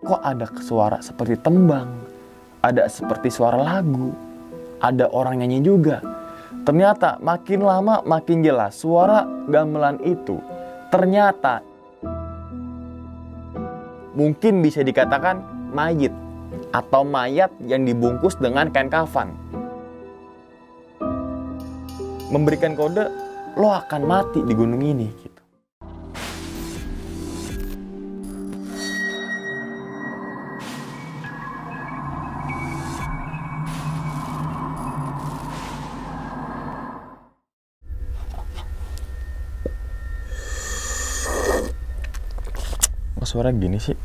kok ada suara seperti tembang, ada seperti suara lagu, ada orang nyanyi juga. Ternyata makin lama makin jelas suara gamelan itu ternyata mungkin bisa dikatakan mayit atau mayat yang dibungkus dengan kain kafan. Memberikan kode, lo akan mati di gunung ini gitu. Kok suara gini sih?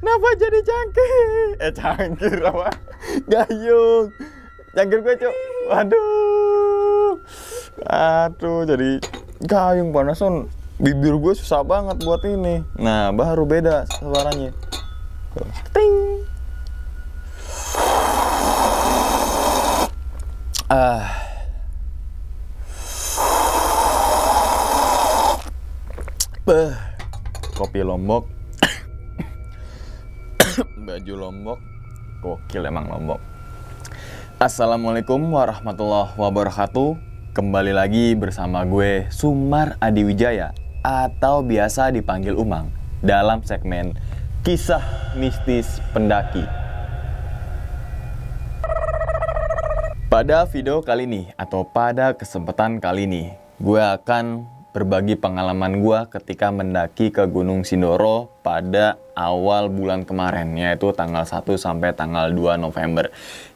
Kenapa jadi cangkir? Cangkir apa? Gayung. Cangkir gue, Cuk. Aduh, jadi gayung panasan. Bibir gue susah banget buat ini. Nah, baru beda suaranya. Ting. Kopi Lombok. Baju Lombok, gokil emang Lombok. Assalamualaikum warahmatullahi wabarakatuh. Kembali lagi bersama gue Sumar Adiwijaya atau biasa dipanggil Umang dalam segmen Kisah Mistis Pendaki. Pada video kali ini atau pada kesempatan kali ini, gue akan berbagi pengalaman gue ketika mendaki ke Gunung Sindoro pada awal bulan kemarin, yaitu tanggal 1 sampai tanggal 2 November.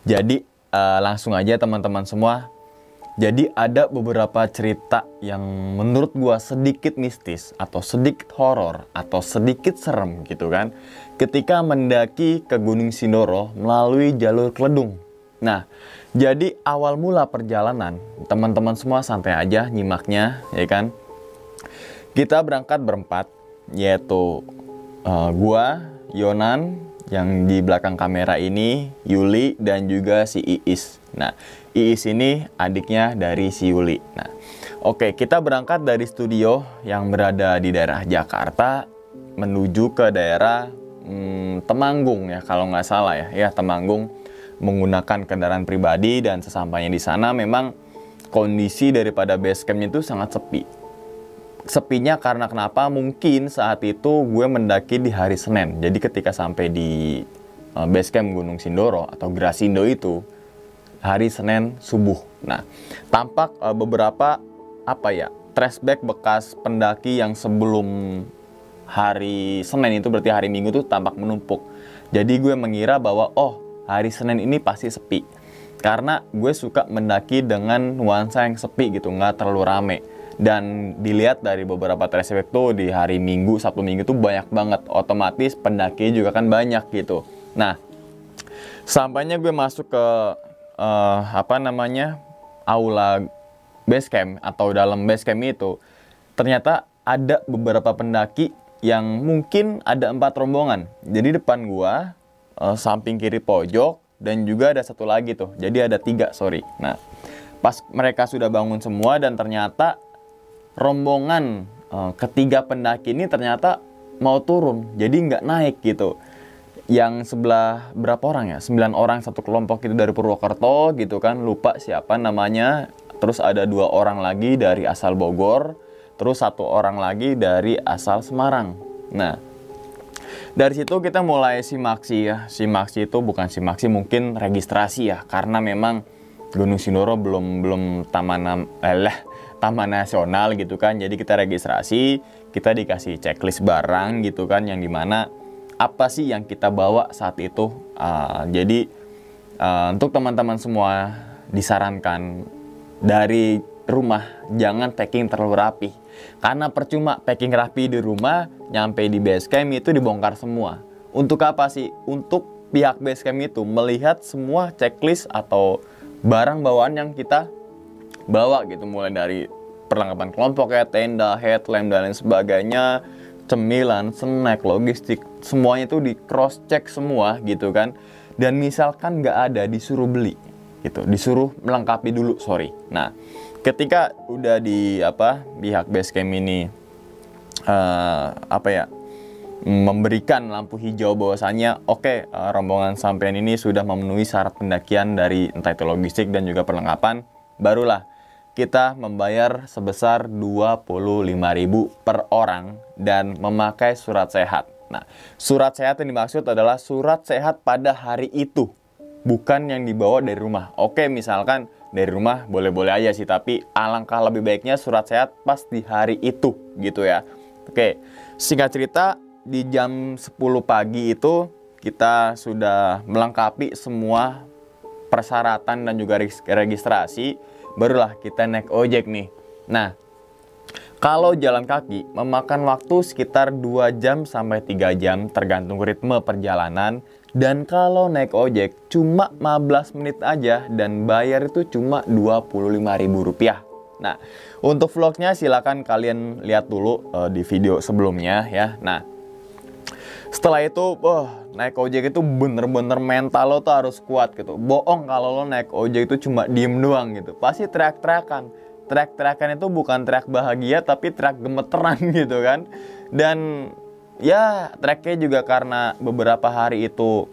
Jadi langsung aja teman-teman semua. Jadi ada beberapa cerita yang menurut gue sedikit mistis atau sedikit horor atau sedikit serem gitu kan, ketika mendaki ke Gunung Sindoro melalui jalur Kledung. Nah, jadi awal mula perjalanan, teman-teman semua santai aja nyimaknya, ya kan. Kita berangkat berempat, yaitu gua, Yonan, yang di belakang kamera ini, Yuli, dan juga si Iis. Nah, Iis ini adiknya dari si Yuli. Nah, oke, kita berangkat dari studio yang berada di daerah Jakarta menuju ke daerah Temanggung ya, kalau nggak salah ya, Temanggung, menggunakan kendaraan pribadi. Dan sesampainya di sana memang kondisi daripada base campnya itu sangat sepi. Sepinya karena kenapa? Mungkin saat itu gue mendaki di hari Senin. Jadi ketika sampai di base camp Gunung Sindoro atau Grasindo itu hari Senin subuh. Nah, tampak beberapa flashback bekas pendaki yang sebelum hari Senin itu, berarti hari Minggu itu tampak menumpuk. Jadi gue mengira bahwa hari Senin ini pasti sepi. Karena gue suka mendaki dengan nuansa yang sepi gitu, nggak terlalu rame. Dan dilihat dari beberapa flashback tuh di hari Minggu, Sabtu Minggu tuh banyak banget. Otomatis pendaki juga kan banyak gitu. Nah, sampainya gue masuk ke aula base camp atau dalam base camp itu, ternyata ada beberapa pendaki yang mungkin ada 4 rombongan. Jadi depan gua, samping kiri pojok, dan juga ada satu lagi tuh. Jadi ada 3, sorry. Nah, pas mereka sudah bangun semua dan ternyata rombongan ketiga pendaki ini ternyata mau turun, jadi nggak naik gitu. Yang sebelah berapa orang ya? 9 orang satu kelompok itu dari Purwokerto gitu kan, lupa siapa namanya. Terus ada 2 orang lagi dari asal Bogor, terus 1 orang lagi dari asal Semarang. Nah, dari situ kita mulai simaksi ya. Simaksi itu bukan simaksi, mungkin registrasi ya, karena memang Gunung Sindoro belum taman nasional gitu kan. Jadi kita registrasi, kita dikasih checklist barang gitu kan, yang dimana apa sih yang kita bawa saat itu. Jadi untuk teman-teman semua disarankan dari rumah jangan packing terlalu rapi, karena percuma packing rapi di rumah, nyampe di base camp itu dibongkar semua. Untuk apa sih? Untuk pihak base camp itu melihat semua checklist atau barang bawaan yang kita bawa gitu, mulai dari perlengkapan kelompok ya, tenda, headlamp dan lain sebagainya, cemilan, snack, logistik, semuanya itu di cross check semua gitu kan. Dan misalkan nggak ada, disuruh beli. gitu, disuruh melengkapi dulu, sorry. Nah, ketika udah di pihak base camp ini memberikan lampu hijau bahwasannya oke, rombongan sampean ini sudah memenuhi syarat pendakian dari entah itu logistik dan juga perlengkapan, barulah kita membayar sebesar 25.000 per orang dan memakai surat sehat. Nah, surat sehat yang dimaksud adalah surat sehat pada hari itu, bukan yang dibawa dari rumah. Oke, misalkan dari rumah boleh-boleh aja sih, tapi alangkah lebih baiknya surat sehat pas di hari itu gitu ya. Oke, singkat cerita, di jam 10 pagi itu kita sudah melengkapi semua persyaratan dan juga registrasi, barulah kita naik ojek nih. Nah, kalau jalan kaki memakan waktu sekitar 2 jam sampai 3 jam tergantung ritme perjalanan. Dan kalau naik ojek cuma 15 menit aja dan bayar itu cuma Rp25.000. Nah, untuk vlognya silakan kalian lihat dulu di video sebelumnya ya. Nah, setelah itu, naik ojek itu bener-bener mental lo tuh harus kuat gitu. Bohong kalau lo naik ojek itu cuma diem doang gitu. Pasti teriak-teriakan. Teriak-teriakan itu bukan teriak bahagia, tapi teriak gemeteran gitu kan. Dan ya teriaknya juga karena beberapa hari itu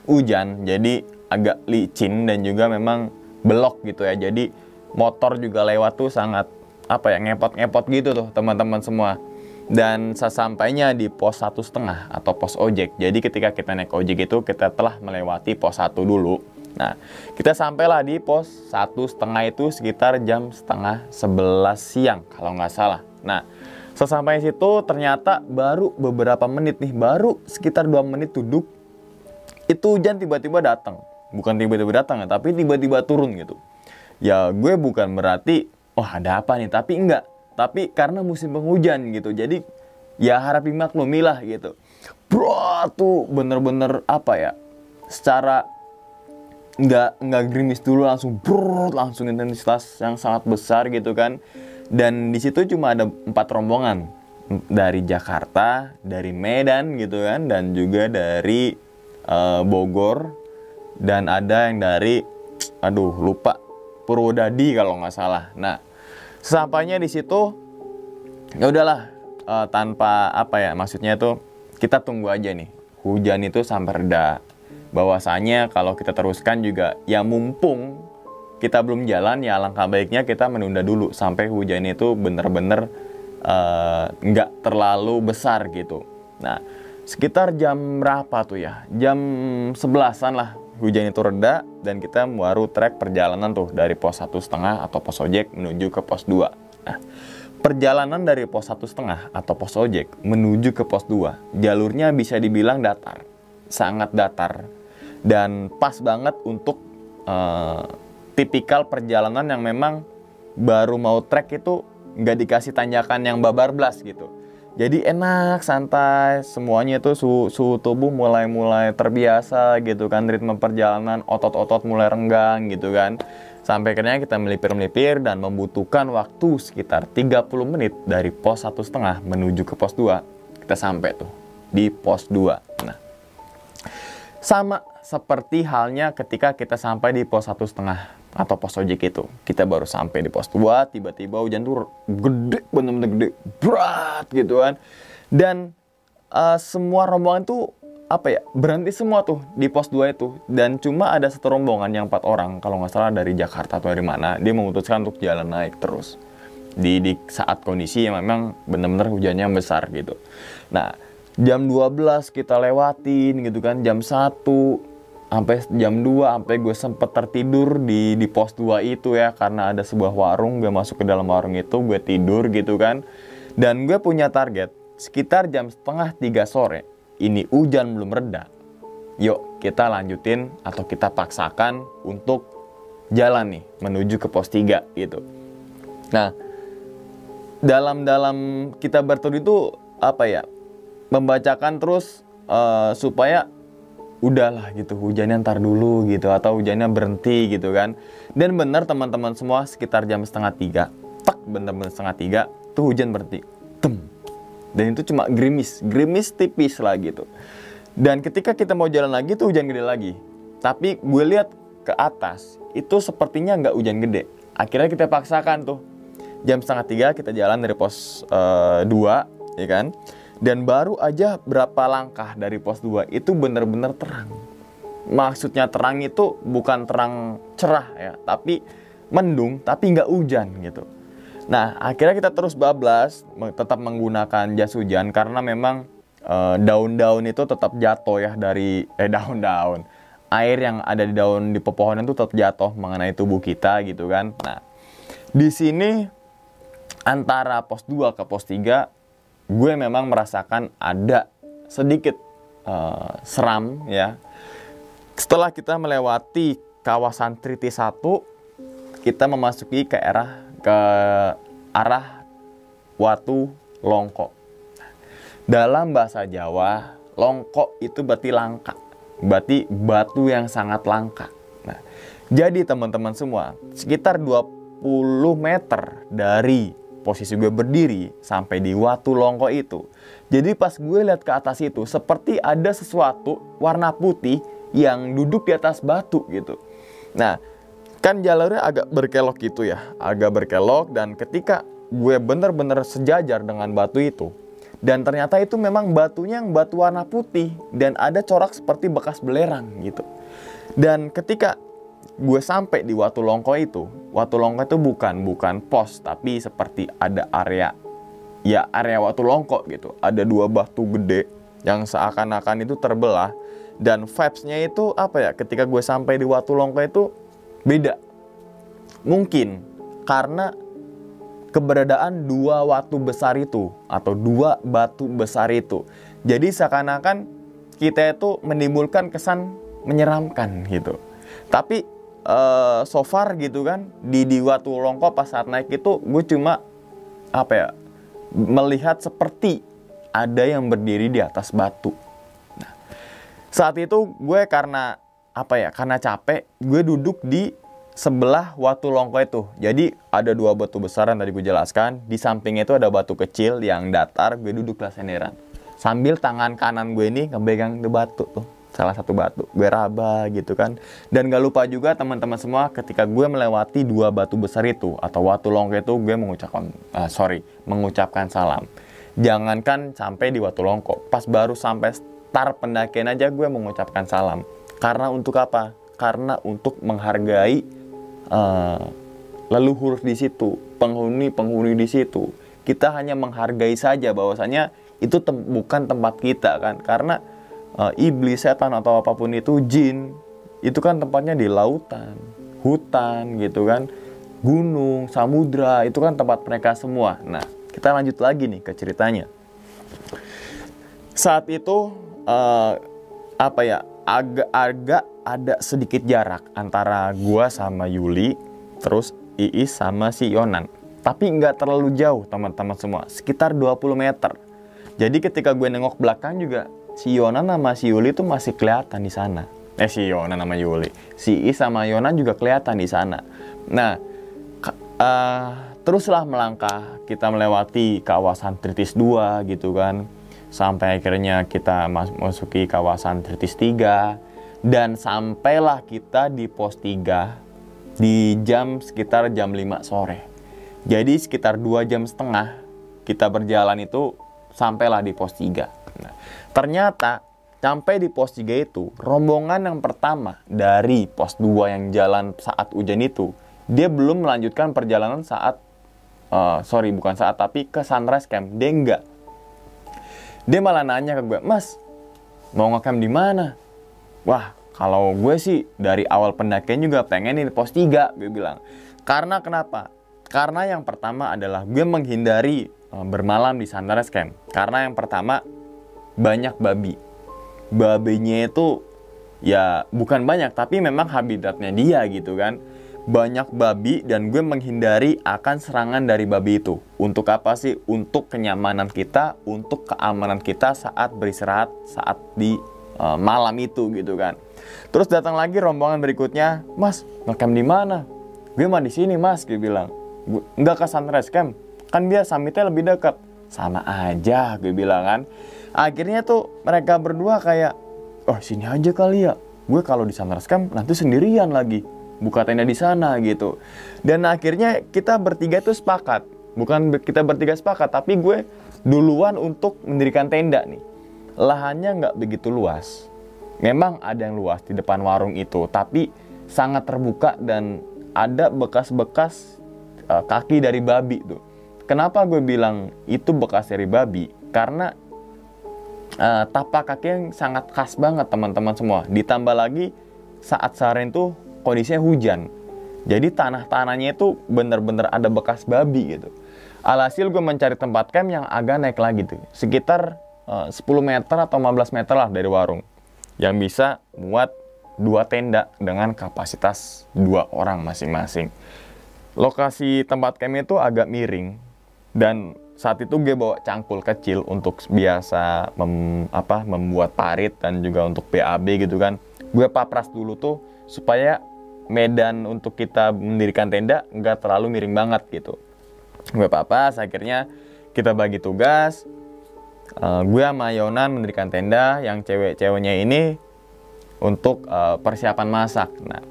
hujan, jadi agak licin dan juga memang belok gitu ya. Jadi motor juga lewat tuh sangat ngepot-ngepot gitu tuh teman-teman semua. Dan sesampainya di pos 1,5 atau pos ojek, jadi ketika kita naik ojek itu kita telah melewati pos 1 dulu. Nah, kita sampailah di pos 1,5 itu sekitar jam setengah 11 siang kalau nggak salah. Nah, sesampainya situ ternyata baru beberapa menit nih, baru sekitar 2 menit duduk, itu hujan tiba-tiba datang. Bukan tiba-tiba datang ya, tapi tiba-tiba turun gitu. Ya gue bukan berarti, ada apa nih, tapi enggak. Tapi karena musim penghujan gitu, jadi ya harap dimaklumilah gitu. Bro, tuh bener-bener secara nggak gerimis dulu, langsung intensitas yang sangat besar gitu kan. Dan di situ cuma ada 4 rombongan dari Jakarta, dari Medan gitu kan, dan juga dari Bogor, dan ada yang dari lupa, Purwodadi kalau nggak salah. Nah, sesampainya di situ ya udahlah, tanpa maksudnya itu kita tunggu aja nih hujan itu sampai reda. Bahwasanya kalau kita teruskan juga ya mumpung kita belum jalan, ya alangkah baiknya kita menunda dulu sampai hujan itu bener-bener nggak terlalu besar gitu. Nah, sekitar jam berapa tuh ya? Jam 11-an lah hujan itu reda dan kita baru trek perjalanan tuh dari pos 1,5 atau pos ojek menuju ke pos 2. Nah, perjalanan dari pos 1,5 atau pos ojek menuju ke pos 2 jalurnya bisa dibilang datar, sangat datar, dan pas banget untuk tipikal perjalanan yang memang baru mau trek itu nggak dikasih tanjakan yang babarblas gitu. Jadi enak, santai, semuanya itu suhu tubuh mulai terbiasa gitu kan, ritme perjalanan, otot-otot mulai renggang gitu kan. Sampai akhirnya kita melipir-melipir dan membutuhkan waktu sekitar 30 menit dari pos 1,5 menuju ke pos 2. Kita sampai tuh di pos 2. Nah, sama seperti halnya ketika kita sampai di pos 1,5 atau pos ojek itu. Kita baru sampai di pos 2, tiba-tiba hujan tuh gede, bener-bener gede, berat gitu kan. Dan semua rombongan tuh berhenti semua tuh di pos 2 itu. Dan cuma ada satu rombongan yang 4 orang, kalau nggak salah dari Jakarta atau dari mana, dia memutuskan untuk jalan naik terus di saat kondisi yang memang bener-bener hujannya besar gitu. Nah, jam 12 kita lewatin gitu kan, jam 1 sampai jam 2, sampai gue sempet tertidur di pos 2 itu ya, karena ada sebuah warung. Gue masuk ke dalam warung itu, gue tidur gitu kan. Dan gue punya target sekitar jam 2:30 sore ini hujan belum reda, yuk kita lanjutin atau kita paksakan untuk jalan nih menuju ke pos 3 gitu. Nah, dalam kita bertutur itu membacakan terus supaya udahlah gitu, hujannya ntar dulu gitu, atau hujannya berhenti gitu kan. Dan benar teman-teman semua, sekitar jam 2:30, bener-bener 2:30 tuh hujan berhenti, dan itu cuma gerimis tipis lah gitu. Dan ketika kita mau jalan lagi tuh hujan gede lagi. Tapi gue lihat ke atas itu sepertinya nggak hujan gede. Akhirnya kita paksakan tuh jam 2:30 kita jalan dari pos 2, ya kan. Dan baru aja berapa langkah dari pos 2 itu bener-bener terang. Maksudnya terang itu bukan terang cerah ya, tapi mendung, tapi nggak hujan gitu. Nah, akhirnya kita terus bablas, tetap menggunakan jas hujan karena memang daun-daun itu tetap jatuh ya dari daun-daun. Air yang ada di daun di pepohonan itu tetap jatuh mengenai tubuh kita gitu kan. Nah, di sini antara pos 2 ke pos 3 gue memang merasakan ada sedikit seram ya. Setelah kita melewati kawasan Triti 1, kita memasuki ke arah Watu Longko. Dalam bahasa Jawa, longko itu berarti langka. Berarti batu yang sangat langka. Nah, jadi teman-teman semua, sekitar 20 meter dari posisi gue berdiri sampai di Watu Longko itu. Jadi pas gue lihat ke atas itu, seperti ada sesuatu warna putih yang duduk di atas batu gitu. Nah, kan jalurnya agak berkelok gitu ya, agak berkelok, dan ketika gue bener-bener sejajar dengan batu itu, dan ternyata itu memang batunya yang batu warna putih dan ada corak seperti bekas belerang gitu. Dan ketika gue sampai di Watu Longko itu bukan pos, tapi seperti ada area Watu Longko gitu. Ada 2 batu gede yang seakan-akan itu terbelah, dan vibes-nya itu apa ya, ketika gue sampai di Watu Longko itu beda. Mungkin karena keberadaan 2 watu besar itu atau 2 batu besar itu. Jadi seakan-akan kita itu menimbulkan kesan menyeramkan gitu. Tapi so far gitu kan di Watu Longko pas saat naik itu gue cuma melihat seperti ada yang berdiri di atas batu. Nah, saat itu gue karena capek, gue duduk di sebelah Watu Longko itu. Jadi ada 2 batu besar yang tadi gue jelaskan. Di sampingnya itu ada batu kecil yang datar. Gue duduk lah senderan. Sambil tangan kanan gue ini ngepegang di batu tuh. Salah satu batu. Gue raba gitu kan. Dan gak lupa juga teman-teman semua, ketika gue melewati 2 batu besar itu atau Watu Longko itu, gue mengucapkan salam. Jangankan sampai di Watu Longko, pas baru sampai start pendakian aja gue mengucapkan salam. Karena untuk apa? Karena untuk menghargai leluhur di situ, penghuni di situ. Kita hanya menghargai saja bahwasanya itu bukan tempat kita kan, karena iblis, setan atau apapun itu, jin, itu kan tempatnya di lautan, hutan gitu kan, gunung, samudra, itu kan tempat mereka semua. Nah, kita lanjut lagi nih ke ceritanya. Saat itu agak ada sedikit jarak antara gua sama Yuli, terus Iis sama si Yonan. Tapi nggak terlalu jauh teman-teman semua, sekitar 20 meter. Jadi ketika gue nengok belakang juga, si Yonan sama si Yuli tuh masih kelihatan di sana. Si Yonan sama Yuli, si Iis sama Yonan juga kelihatan di sana. Nah, teruslah melangkah, kita melewati kawasan Tritis 2 gitu kan. Sampai akhirnya kita masuki kawasan Tritis 3. Dan sampailah kita di pos 3 di sekitar jam 5 sore. Jadi sekitar 2,5 jam kita berjalan itu sampailah di pos 3. Nah, ternyata sampai di pos 3 itu, rombongan yang pertama dari pos 2 yang jalan saat hujan itu, dia belum melanjutkan perjalanan tapi ke Sunrise Camp. Dia enggak. Dia malah nanya ke gue, "Mas, mau ngecamp di mana?" Wah, kalau gue sih dari awal pendakian juga pengen di pos 3, gue bilang. Karena kenapa? Karena yang pertama adalah gue menghindari bermalam di Sunrise Camp. Karena yang pertama, banyak babi. Babinya itu ya bukan banyak, tapi memang habitatnya dia gitu kan. Banyak babi dan gue menghindari akan serangan dari babi itu. Untuk apa sih? Untuk kenyamanan kita, untuk keamanan kita saat beristirahat, saat di malam itu gitu kan. Terus datang lagi rombongan berikutnya, "Mas, ngecamp di mana?" "Gue mah di sini, Mas," gue bilang. "Enggak ke Sunrise Camp, kan dia summitnya lebih dekat." "Sama aja," gue bilang kan. Akhirnya tuh mereka berdua kayak, "Oh, sini aja kali ya." gue kalau di Sunrise Camp nanti sendirian lagi buka tenda di sana gitu. Dan akhirnya kita bertiga tuh sepakat, bukan kita bertiga sepakat, tapi gue duluan untuk mendirikan tenda nih. Lahannya nggak begitu luas, memang ada yang luas di depan warung itu, tapi sangat terbuka dan ada bekas-bekas kaki dari babi tuh. Kenapa gue bilang itu bekas dari babi? Karena tapak kaki yang sangat khas banget teman-teman semua. Ditambah lagi saat seharian tuh kondisinya hujan, jadi tanahnya itu bener-bener ada bekas babi gitu. Alhasil gue mencari tempat camp yang agak naik lagi tuh, sekitar 10 meter atau 15 meter lah dari warung, yang bisa muat 2 tenda dengan kapasitas 2 orang masing-masing. Lokasi tempat camp itu agak miring, dan saat itu gue bawa cangkul kecil untuk biasa membuat parit dan juga untuk BAB gitu kan. Gue papras dulu tuh supaya medan untuk kita mendirikan tenda nggak terlalu miring banget gitu. Gue papras, akhirnya kita bagi tugas. Gue sama Yonan mendirikan tenda, yang cewek-ceweknya ini untuk persiapan masak. Nah,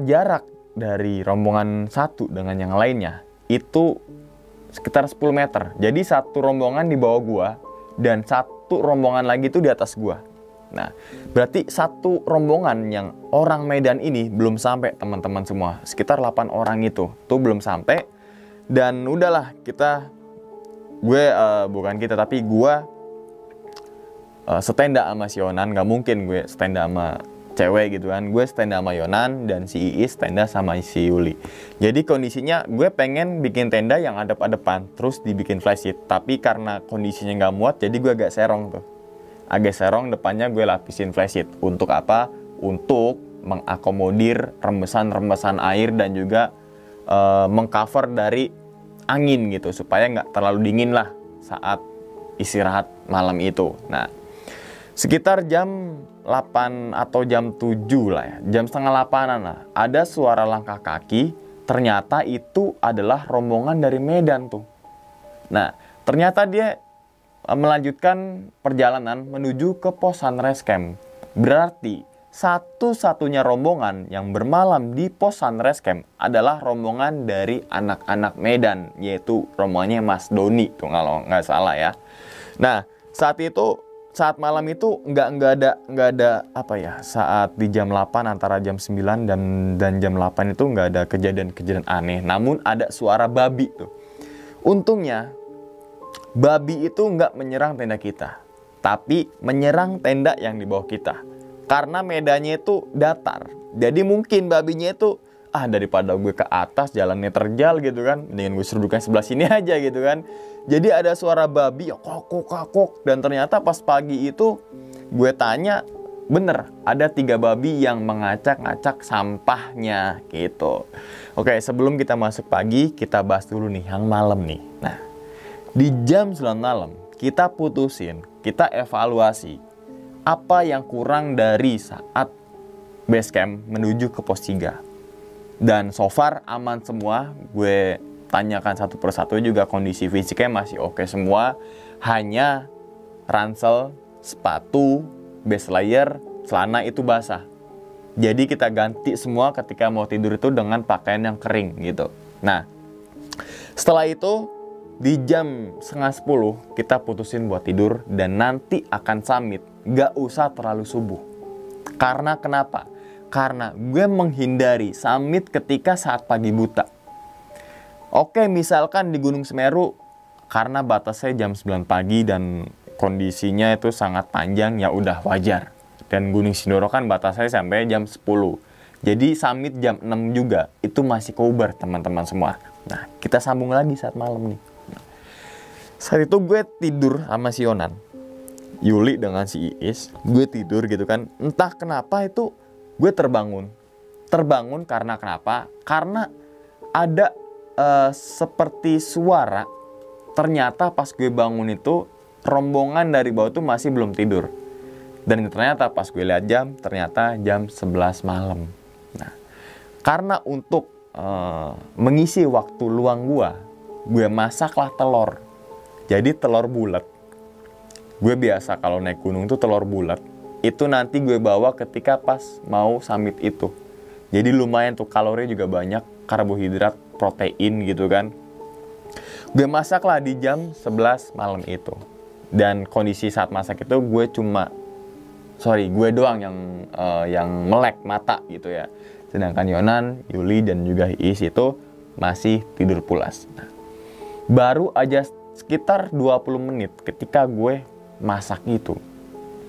jarak dari rombongan satu dengan yang lainnya itu sekitar 10 meter. Jadi satu rombongan di bawah gua dan satu rombongan lagi itu di atas gua. Nah, berarti satu rombongan yang orang Medan ini belum sampai teman-teman semua. Sekitar 8 orang itu tuh belum sampai. Dan udahlah tapi gua setenda sama si Yonan. Gak mungkin gue setenda sama cewek gitu kan. Gue setenda sama Yonan dan si Iis tenda sama si Yuli. Jadi kondisinya gue pengen bikin tenda yang hadap-hadapan terus dibikin flysheet, tapi karena kondisinya nggak muat jadi gue agak serong tuh. Agak serong, depannya gue lapisin flysheet. Untuk apa? Untuk mengakomodir rembesan-rembesan air dan juga mengcover dari angin gitu, supaya nggak terlalu dingin lah saat istirahat malam itu. Nah, sekitar jam 8 atau jam 7 lah ya, jam setengah 8-an lah, ada suara langkah kaki. Ternyata itu adalah rombongan dari Medan tuh. Nah, ternyata dia melanjutkan perjalanan menuju ke pos Sunrise Camp. Berarti satu-satunya rombongan yang bermalam di pos Sunrise Camp adalah rombongan dari anak-anak Medan, yaitu rombongannya Mas Doni tuh kalau nggak salah ya. Nah, saat malam itu nggak ada saat di jam 8 antara jam 9 dan jam 8 itu nggak ada kejadian-kejadian aneh, namun ada suara babi tuh. Untungnya babi itu nggak menyerang tenda kita, tapi menyerang tenda yang di bawah kita. Karena medannya itu datar, jadi mungkin babinya itu daripada gue ke atas jalannya terjal gitu kan, mendingan gue seruduknya sebelah sini aja gitu kan. Jadi ada suara babi ya kokok, dan ternyata pas pagi itu gue tanya, bener ada 3 babi yang mengacak-ngacak sampahnya gitu. Oke, sebelum kita masuk pagi, kita bahas dulu nih yang malam nih. Nah, di jam 9 malam kita putusin, kita evaluasi apa yang kurang dari saat base camp menuju ke pos 3. Dan so far aman semua. Gue tanyakan satu persatu juga kondisi fisiknya masih oke semua. Hanya ransel, sepatu, base layer, celana itu basah. Jadi kita ganti semua ketika mau tidur itu dengan pakaian yang kering gitu. Nah, setelah itu di jam 9:30 kita putusin buat tidur dan nanti akan summit. Gak usah terlalu subuh. Karena kenapa? Karena gue menghindari summit ketika saat pagi buta. Oke, misalkan di Gunung Semeru karena batasnya jam 9 pagi dan kondisinya itu sangat panjang, ya udah wajar. Dan Gunung Sindoro kan batasnya sampai jam 10. Jadi summit jam 6 juga itu masih kobar teman-teman semua. Nah, kita sambung lagi saat malam nih. Saat itu gue tidur sama si Yonan, Yuli dengan si Iis. Gue tidur gitu kan, entah kenapa itu gue terbangun karena kenapa? Karena ada seperti suara. Ternyata pas gue bangun itu rombongan dari bawah tuh masih belum tidur. Dan ternyata pas gue lihat jam, ternyata jam 11 malam. Nah, karena untuk mengisi waktu luang gue masaklah telur. Jadi telur bulat. Gue biasa kalau naik gunung tuh telur bulat itu nanti gue bawa ketika pas mau summit itu. Jadi lumayan tuh, kalori juga banyak, karbohidrat, protein gitu kan. Gue masak lah di jam 11 malam itu. Dan kondisi saat masak itu gue doang yang melek mata gitu ya. Sedangkan Yonan, Yuli, dan juga Iis itu masih tidur pulas. Nah, baru aja sekitar 20 menit ketika gue masak itu,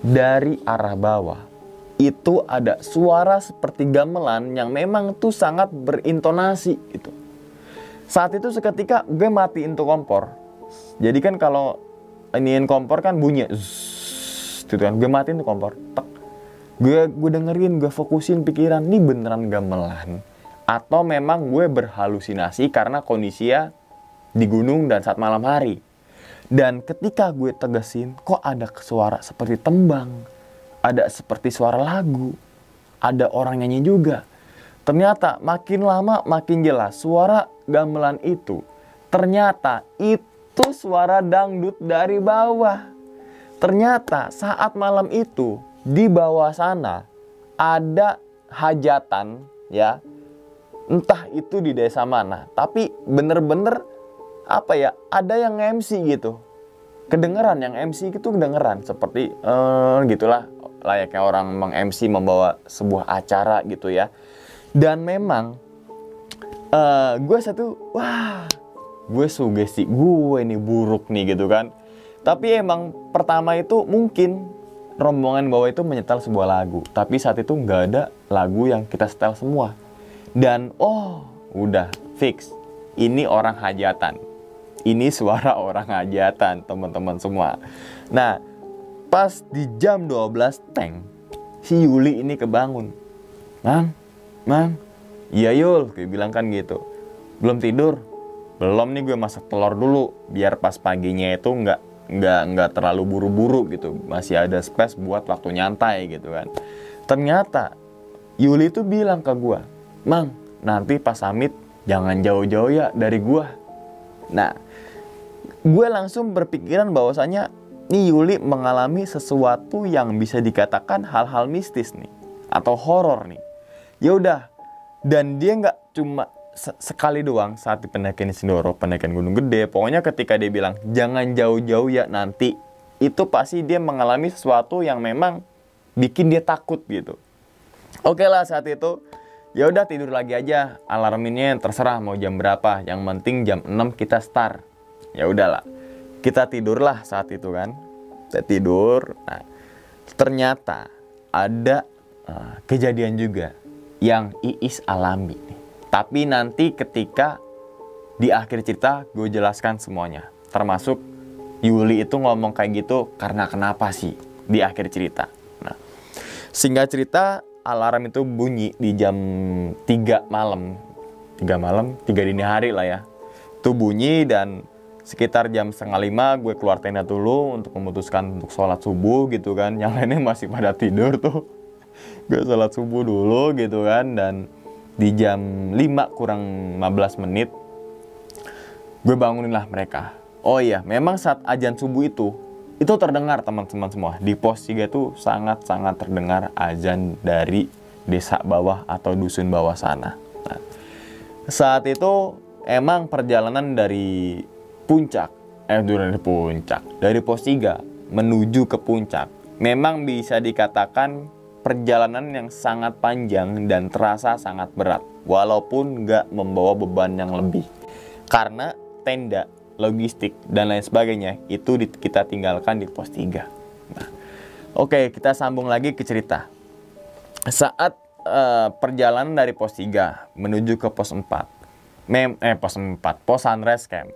dari arah bawah itu ada suara seperti gamelan yang memang tuh sangat berintonasi gitu. Saat itu seketika gue matiin tuh kompor. Jadi kan kalau iniin kompor kan bunyi gitu kan. Gue matiin tuh kompor. Tek. Gue dengerin, gue fokusin pikiran, ini beneran gamelan atau memang gue berhalusinasi karena kondisinya di gunung dan saat malam hari. Dan ketika gue tegesin, kok ada suara seperti tembang, ada seperti suara lagu, ada orang nyanyi juga. Ternyata makin lama makin jelas suara gamelan itu. Ternyata itu suara dangdut dari bawah. Ternyata saat malam itu di bawah sana ada hajatan ya. Entah itu di desa mana, tapi bener-bener ada yang MC gitu. Kedengeran yang MC itu kedengeran seperti gitulah, layaknya orang meng-MC membawa sebuah acara gitu ya. Dan memang gue sugesti gue ini buruk nih gitu kan. Tapi emang pertama itu mungkin rombongan bawah itu menyetel sebuah lagu, tapi saat itu nggak ada lagu yang kita setel semua. Dan udah fix, ini orang hajatan, ini suara orang hajatan teman-teman semua. Nah, pas di jam 12 si Yuli ini kebangun. Mang, iya Yul, gue bilang kan gitu. Belum tidur? Belum nih, gue masak telur dulu biar pas paginya itu nggak terlalu buru-buru gitu. Masih ada space buat waktu nyantai gitu kan. Ternyata Yuli itu bilang ke gue, Mang, nanti pas summit jangan jauh-jauh ya dari gue. Nah, gue langsung berpikiran bahwasanya nih Yuli mengalami sesuatu yang bisa dikatakan hal-hal mistis nih atau horor nih. Ya udah, dan dia nggak cuma sekali doang saat di pendakian Sindoro, pendakian Gunung Gede. Pokoknya ketika dia bilang jangan jauh-jauh ya nanti, itu pasti dia mengalami sesuatu yang memang bikin dia takut gitu. Oke lah, saat itu ya udah tidur lagi aja, alarminnya terserah mau jam berapa, yang penting jam 6 kita start. Ya udahlah, kita tidurlah saat itu kan. Kita tidur. Nah, ternyata ada kejadian juga yang Iis alami. Tapi nanti ketika di akhir cerita gue jelaskan semuanya. Termasuk Yuli itu ngomong kayak gitu karena kenapa sih di akhir cerita. Nah, singkat cerita, alarm itu bunyi di jam 3 dini hari lah ya. Itu bunyi dan sekitar jam 4:30 gue keluar tenda dulu untuk memutuskan untuk sholat subuh gitu kan. Yang lainnya masih pada tidur tuh. Gue sholat subuh dulu gitu kan. Dan di jam 5 kurang 15 menit gue bangunin lah mereka. Oh iya, memang saat azan subuh itu terdengar teman-teman semua. Di pos 3 itu sangat-sangat terdengar azan dari desa bawah atau dusun bawah sana. Nah, saat itu emang perjalanan dari dari pos 3 menuju ke puncak memang bisa dikatakan perjalanan yang sangat panjang dan terasa sangat berat, walaupun nggak membawa beban yang lebih. Karena tenda, logistik, dan lain sebagainya itu kita tinggalkan di pos 3. Nah, oke, kita sambung lagi ke cerita. Saat perjalanan dari pos 3 menuju ke pos 4, pos Sunrise Camp,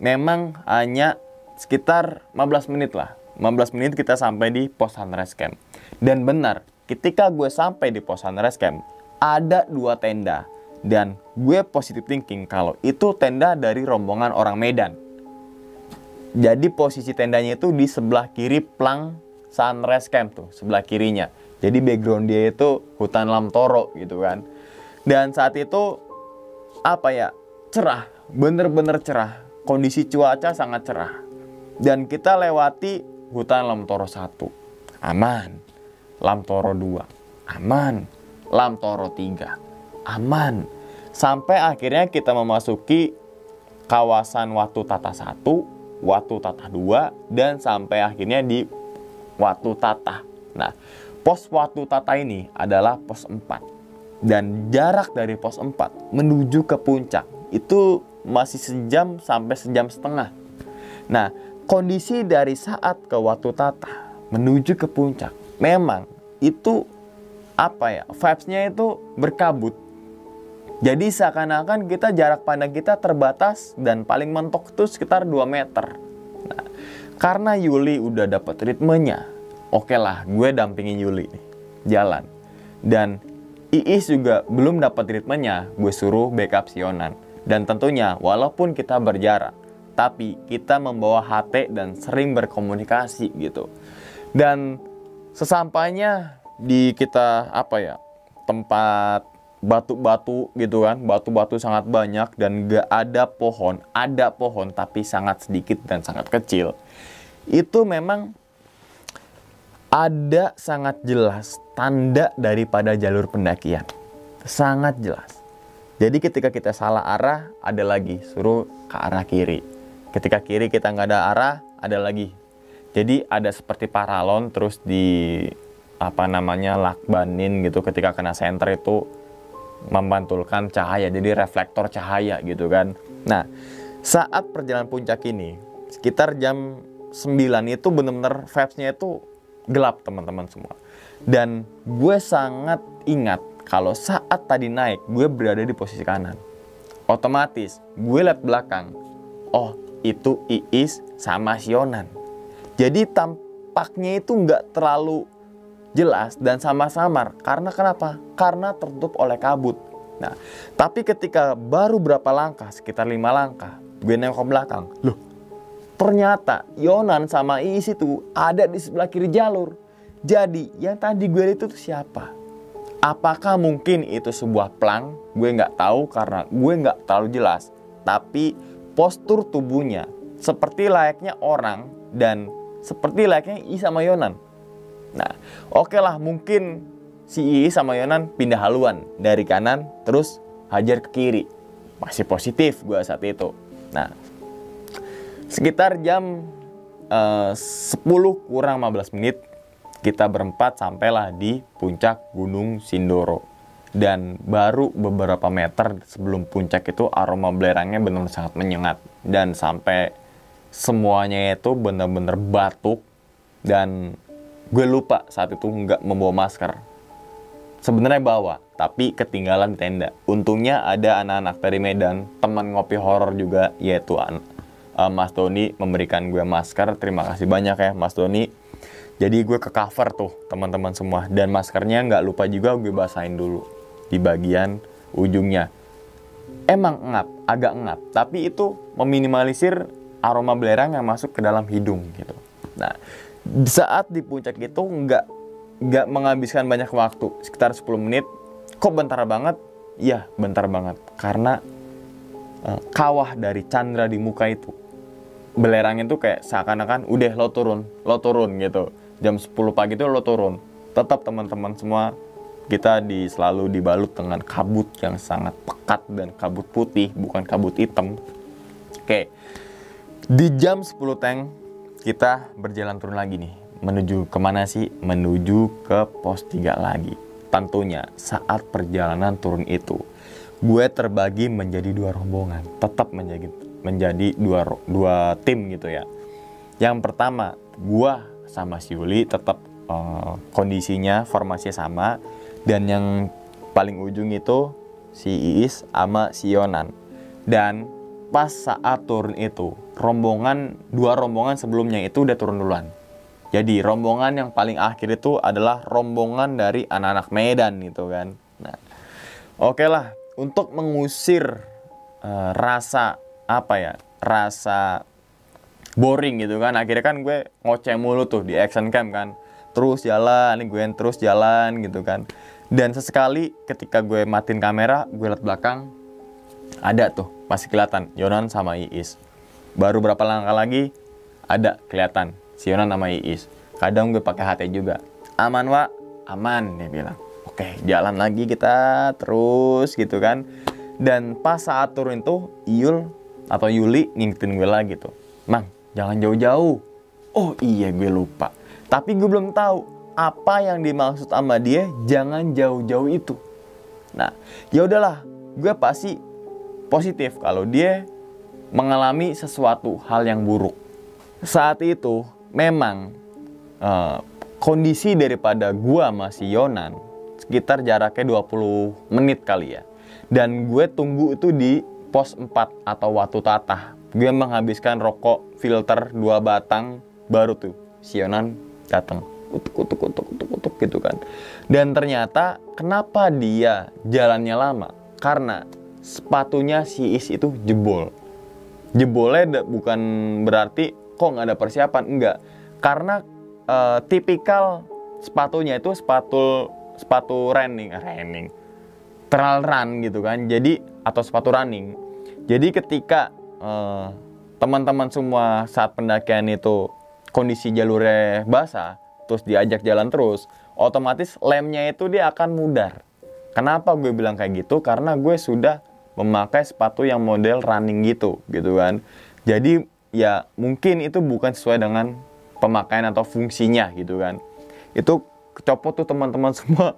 memang hanya sekitar 15 menit lah. 15 menit kita sampai di pos Sunrise Camp. Dan benar, ketika gue sampai di pos Sunrise Camp, ada 2 tenda. Dan gue positive thinking kalau itu tenda dari rombongan orang Medan. Jadi posisi tendanya itu di sebelah kiri plang Sunrise Camp tuh, sebelah kirinya. Jadi background dia itu hutan Lamtoro gitu kan. Dan saat itu cerah, bener-bener cerah. Kondisi cuaca sangat cerah. Dan kita lewati hutan Lamtoro 1. Aman. Lamtoro 2, aman. Lamtoro 3, aman. Sampai akhirnya kita memasuki kawasan Watu Tata 1, Watu Tata 2, dan sampai akhirnya di Watu Tata. Nah, pos Watu Tata ini adalah pos 4. Dan jarak dari pos 4 menuju ke puncak itu masih sejam sampai sejam setengah. Nah, kondisi dari saat ke Watu Tata menuju ke puncak memang itu vibes-nya itu berkabut. Jadi seakan-akan kita jarak pandang kita terbatas dan paling mentok itu sekitar 2 meter. Nah, karena Yuli udah dapat ritmenya, oke lah, gue dampingin Yuli nih, jalan. Dan Iis juga belum dapat ritmenya, gue suruh backup si Yonan. Dan tentunya walaupun kita berjarak, tapi kita membawa HT dan sering berkomunikasi gitu. Dan sesampainya di kita tempat batu-batu gitu kan, batu-batu sangat banyak dan gak ada pohon tapi sangat sedikit dan sangat kecil. Itu memang ada sangat jelas tanda daripada jalur pendakian, sangat jelas. Jadi ketika kita salah arah, ada lagi suruh ke arah kiri. Ketika kiri kita nggak ada arah, ada lagi. Jadi ada seperti paralon, terus di lakbanin gitu, ketika kena senter itu membantulkan cahaya, jadi reflektor cahaya gitu kan. Nah, saat perjalanan puncak ini sekitar jam 9 itu bener-bener vibes-nya itu gelap teman-teman semua. Dan gue sangat ingat kalau saat tadi naik gue berada di posisi kanan. Otomatis gue lihat belakang, oh itu Iis sama si Yonan. Jadi tampaknya itu nggak terlalu jelas dan samar-samar. Karena kenapa? Karena tertutup oleh kabut. Nah, tapi ketika baru berapa langkah, sekitar 5 langkah, gue nengok ke belakang. Loh, ternyata Yonan sama Iis itu ada di sebelah kiri jalur. Jadi yang tadi gue lihat itu siapa? Apakah mungkin itu sebuah plang? Gue nggak tahu karena gue nggak terlalu jelas. Tapi postur tubuhnya seperti layaknya orang dan seperti layaknya Iis sama Yonan. Nah, oke lah, mungkin si Iis sama Yonan pindah haluan dari kanan terus hajar ke kiri. Masih positif gue saat itu. Nah, sekitar jam 10 kurang 15 menit kita berempat sampailah di puncak Gunung Sindoro. Dan baru beberapa meter sebelum puncak itu aroma belerangnya benar-benar sangat menyengat. Dan sampai semuanya itu benar-benar batuk. Dan gue lupa saat itu nggak membawa masker. Sebenarnya bawa, tapi ketinggalan di tenda. Untungnya ada anak-anak dari Medan, teman ngopi horor juga, yaitu Mas Doni memberikan gue masker. Terima kasih banyak ya Mas Doni. Jadi gue ke cover tuh teman-teman semua. Dan maskernya nggak lupa juga gue basahin dulu di bagian ujungnya. Emang agak ngap, tapi itu meminimalisir aroma belerang yang masuk ke dalam hidung gitu. Nah, saat di puncak itu nggak menghabiskan banyak waktu, sekitar 10 menit. Kok bentar banget? Iya, bentar banget. Karena kawah dari candra di muka itu, belerangnya tuh kayak seakan-akan udah lo turun gitu. Jam 10 pagi itu lo turun. Tetap teman-teman semua, kita selalu dibalut dengan kabut yang sangat pekat dan kabut putih, bukan kabut hitam. Oke, di jam 10 tank kita berjalan turun lagi nih. Menuju kemana sih? Menuju ke pos 3 lagi. Tentunya saat perjalanan turun itu, gue terbagi menjadi 2 rombongan. Tetap menjadi dua tim gitu ya. Yang pertama, gue sama si Yuli tetap kondisinya, formasinya sama. Dan yang paling ujung itu si Iis sama si Yonan. Dan pas saat turun itu, dua rombongan sebelumnya itu udah turun duluan. Jadi rombongan yang paling akhir itu adalah rombongan dari anak-anak Medan gitu kan. Nah, oke lah, untuk mengusir rasa boring gitu kan. Akhirnya kan gue ngoceh mulu tuh di action camp kan. Terus jalan gitu kan. Dan sesekali ketika gue matiin kamera, gue liat belakang, ada tuh, masih kelihatan Yonan sama Iis. Baru berapa langkah lagi, ada kelihatan si Yonan sama Iis. Kadang gue pakai HT juga. Aman Wak, aman, dia bilang. Oke, jalan lagi kita terus gitu kan. Dan pas saat turun itu Iyul atau Yuli ngingetin gue lagi tuh, Mang, jangan jauh-jauh. Oh iya, gue lupa. Tapi gue belum tahu apa yang dimaksud sama dia jangan jauh-jauh itu. Nah, ya udahlah, gue pasti positif kalau dia mengalami sesuatu hal yang buruk. Saat itu memang kondisi daripada gue sama si Yonan sekitar jaraknya 20 menit kali ya. Dan gue tunggu itu di pos 4 atau Watu Tata. Gue menghabiskan rokok filter 2 batang, baru tuh si Yonan datang. Utuk gitu kan. Dan ternyata kenapa dia jalannya lama? Karena sepatunya si Is itu jebol. Jebolnya bukan berarti kok nggak ada persiapan, enggak. Karena tipikal sepatunya itu sepatu running, trail run gitu kan. Jadi atau sepatu running. Jadi ketika teman-teman semua saat pendakian itu kondisi jalurnya basah, terus diajak jalan terus, otomatis lemnya itu dia akan mudar. Kenapa gue bilang kayak gitu? Karena gue sudah memakai sepatu yang model running gitu kan. Jadi ya mungkin itu bukan sesuai dengan pemakaian atau fungsinya gitu kan. Itu kecopot tuh teman-teman semua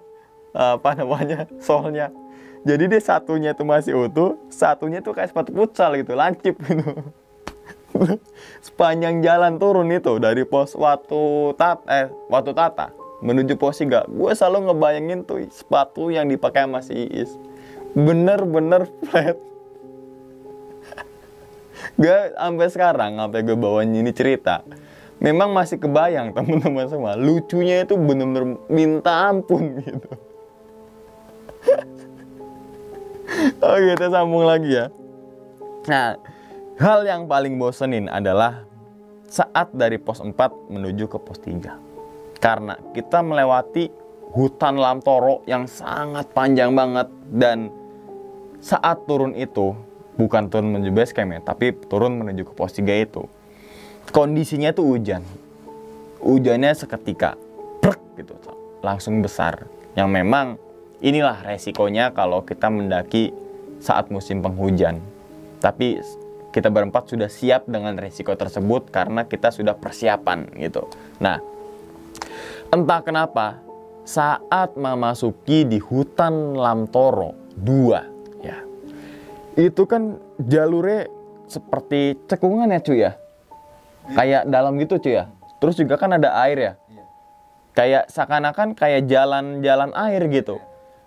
soalnya. Jadi dia satunya itu masih utuh, satunya tuh kayak sepatu futsal gitu, lancip gitu. Sepanjang jalan turun itu dari pos Watu Tata menuju pos 3, gue selalu ngebayangin tuh sepatu yang dipakai sama si Iis bener-bener flat. Gue sampai sekarang, sampai gue bawain ini cerita, memang masih kebayang teman-teman semua. Lucunya itu bener-bener minta ampun gitu. Oke, kita sambung lagi ya. Nah, hal yang paling bosenin adalah saat dari pos 4 menuju ke pos 3. Karena kita melewati hutan Lamtoro yang sangat panjang banget. Dan saat turun itu, bukan turun menuju base camp ya, tapi turun menuju ke pos 3 itu, kondisinya tuh hujan. Hujannya seketika, brek gitu, langsung besar. Yang memang inilah resikonya kalau kita mendaki saat musim penghujan. Tapi kita berempat sudah siap dengan resiko tersebut karena kita sudah persiapan gitu. Nah, entah kenapa saat memasuki di hutan Lamtoro 2 ya, itu kan jalurnya seperti cekungan ya cuy ya, kayak dalam gitu cuy ya. Terus juga kan ada air ya, kayak seakan-akan kayak jalan-jalan air gitu.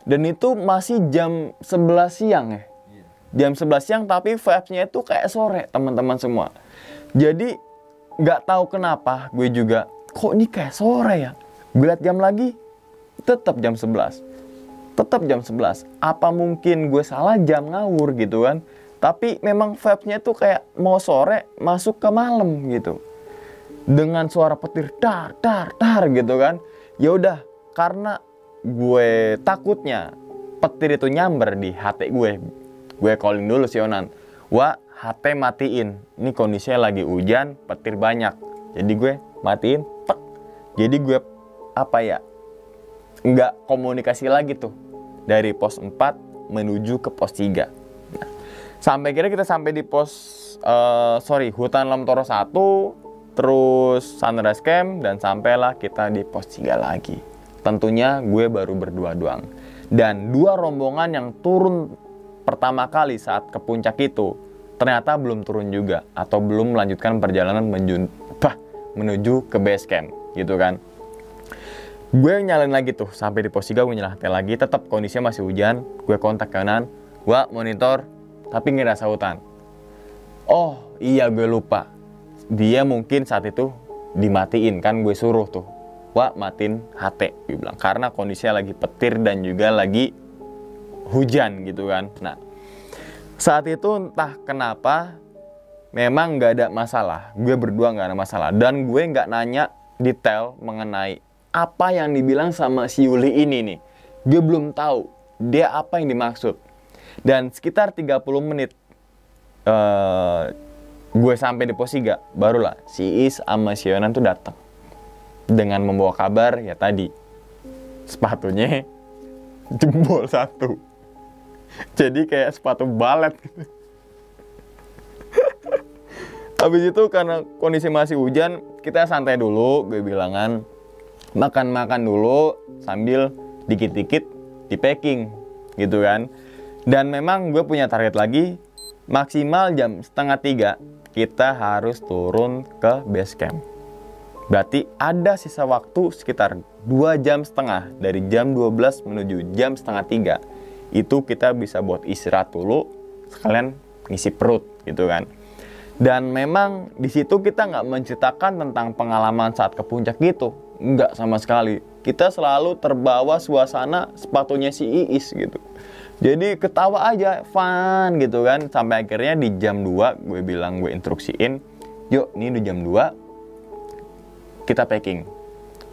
Dan itu masih jam 11 siang ya. Jam 11 siang tapi vibes-nya itu kayak sore teman-teman semua. Jadi nggak tahu kenapa gue juga, kok ini kayak sore ya. Gue liat jam lagi, tetap jam 11. Tetap jam 11. Apa mungkin gue salah jam ngawur gitu kan. Tapi memang vibes-nya itu kayak mau sore masuk ke malam gitu. Dengan suara petir dar gitu kan. Ya udah, karena gue takutnya petir itu nyamber di HT gue. Gue calling dulu si Yonan. Wah, HT matiin. Ini kondisinya lagi hujan, petir banyak. Jadi gue matiin, pek. Jadi gue nggak komunikasi lagi tuh dari pos 4 menuju ke pos 3. Nah, sampai kira kita sampai di hutan Lamtoro 1, terus Sunrise Camp, dan sampailah kita di pos 3 lagi. Tentunya gue baru berdua doang. Dan 2 rombongan yang turun pertama kali saat ke puncak itu ternyata belum turun juga, atau belum melanjutkan perjalanan menuju ke base camp gitu kan. Gue nyalain lagi tuh sampai di pos 3, gue nyalain lagi, tetap kondisinya masih hujan. Gue kontak Yonan, gua monitor tapi nggak ada sautan. Oh iya, gue lupa, dia mungkin saat itu dimatiin kan, gue suruh tuh, wah matiin HT, gue bilang, karena kondisinya lagi petir dan juga lagi hujan gitu kan. Nah, saat itu entah kenapa memang nggak ada masalah, gue berdua nggak ada masalah, dan gue nggak nanya detail mengenai apa yang dibilang sama si Yuli ini nih. Gue belum tahu dia apa yang dimaksud. Dan sekitar 30 menit gue sampai di pos 3, barulah si Is sama si Yonan tuh datang dengan membawa kabar ya tadi, sepatunya jebol satu. Jadi kayak sepatu balet gitu. Habis itu karena kondisi masih hujan, kita santai dulu, gue bilangan makan-makan dulu sambil dikit-dikit di packing gitu kan. Dan memang gue punya target lagi, maksimal jam 2:30 kita harus turun ke base camp. Berarti ada sisa waktu sekitar 2,5 jam dari jam 12 menuju jam 2:30. Itu kita bisa buat istirahat dulu, sekalian ngisi perut gitu kan. Dan memang di situ kita nggak menceritakan tentang pengalaman saat ke puncak gitu, nggak sama sekali. Kita selalu terbawa suasana sepatunya si Iis gitu. Jadi ketawa aja, fun gitu kan. Sampai akhirnya di jam 2 gue bilang, gue instruksiin, yuk ini di jam 2 kita packing.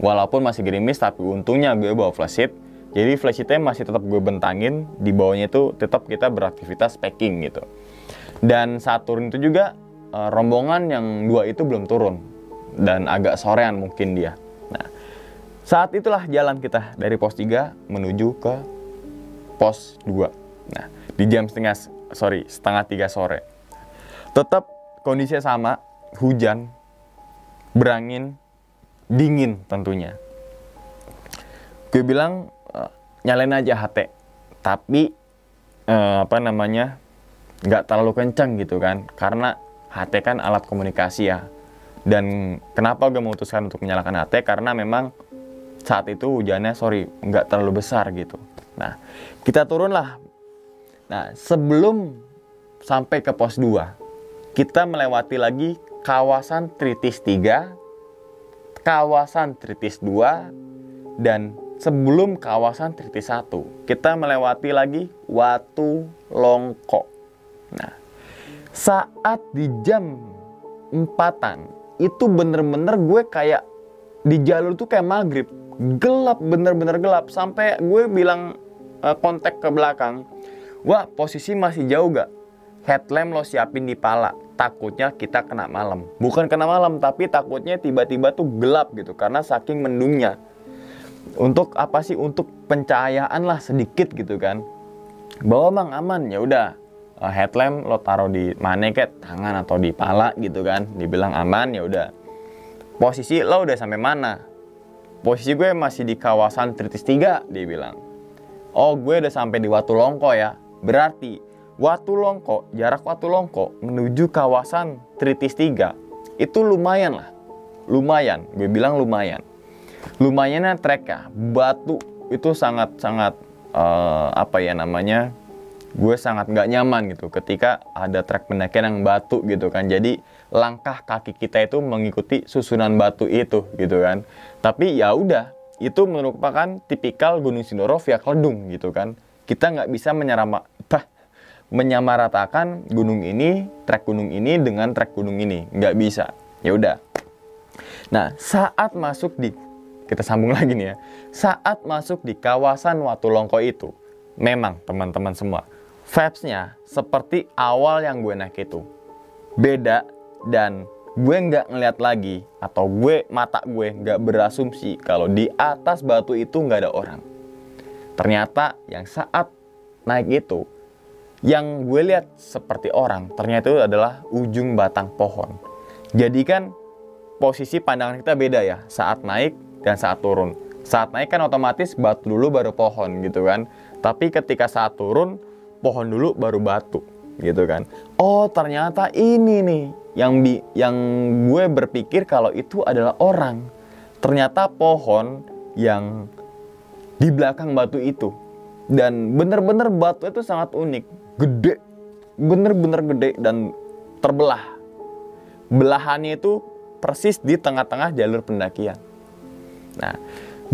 Walaupun masih gerimis, tapi untungnya gue bawa flash sheet. Jadi flash sheetnya masih tetap gue bentangin, di bawahnya itu tetap kita beraktivitas packing gitu. Dan saat turun itu juga rombongan yang 2 itu belum turun dan agak sorean mungkin dia. Nah, saat itulah jalan kita dari pos 3 menuju ke pos 2. Nah, di jam setengah 3 sore. Tetap kondisinya sama, hujan, berangin, dingin tentunya. Gue bilang nyalain aja HT, tapi nggak terlalu kencang gitu kan, karena HT kan alat komunikasi ya. Dan kenapa gue memutuskan untuk menyalakan HT, karena memang saat itu hujannya nggak terlalu besar gitu. Nah, kita turun lah. Nah, sebelum sampai ke pos 2, kita melewati lagi kawasan Tritis 3, kawasan Tritis 2, dan sebelum kawasan Tritis 1, kita melewati lagi Watu Longko. Nah, saat di jam 4-an, itu bener-bener gue kayak di jalur tuh kayak maghrib. Gelap, bener-bener gelap. Sampai gue bilang kontak ke belakang, wah posisi masih jauh gak? Headlamp lo siapin di pala, takutnya kita kena malam. Bukan kena malam, tapi takutnya tiba-tiba tuh gelap gitu, karena saking mendungnya. Untuk apa sih? Untuk pencahayaan lah sedikit gitu kan. Bahwa Bang aman, ya udah. Headlamp lo taruh di mana, kayak tangan atau di pala gitu kan. Dibilang aman, ya udah. Posisi lo udah sampai mana? Posisi gue masih di kawasan Tritis 3, dia bilang. Oh, gue udah sampai di Watu Longko ya. Berarti Watu Longko, jarak Watu Longko menuju kawasan Tritis 3 itu lumayan lah. Lumayan, gue bilang lumayan. Lumayannya trek ya, batu itu sangat-sangat gue sangat nggak nyaman gitu ketika ada trek pendakian yang batu gitu kan. Jadi langkah kaki kita itu mengikuti susunan batu itu gitu kan. Tapi ya udah, itu merupakan tipikal Gunung Sindoro via Kledung gitu kan. Kita nggak bisa menyamaratakan gunung ini, trek gunung ini dengan trek gunung ini, nggak bisa. Ya udah. Nah, saat masuk di, kita sambung lagi nih ya. Saat masuk di kawasan Watu Longko itu, memang teman-teman semua, vibes-nya seperti awal yang gue naik itu. Beda, dan gue nggak ngeliat lagi, atau mata gue nggak berasumsi kalau di atas batu itu nggak ada orang. Ternyata yang saat naik itu, yang gue lihat seperti orang, ternyata itu adalah ujung batang pohon. Jadi kan posisi pandangan kita beda ya, saat naik dan saat turun. Saat naik kan otomatis batu dulu baru pohon gitu kan. Tapi ketika saat turun, pohon dulu baru batu gitu kan. Oh, ternyata ini nih yang gue berpikir kalau itu adalah orang. Ternyata pohon yang di belakang batu itu. Dan bener-bener batu itu sangat unik, gede, bener-bener gede dan terbelah. Belahannya itu persis di tengah-tengah jalur pendakian. Nah,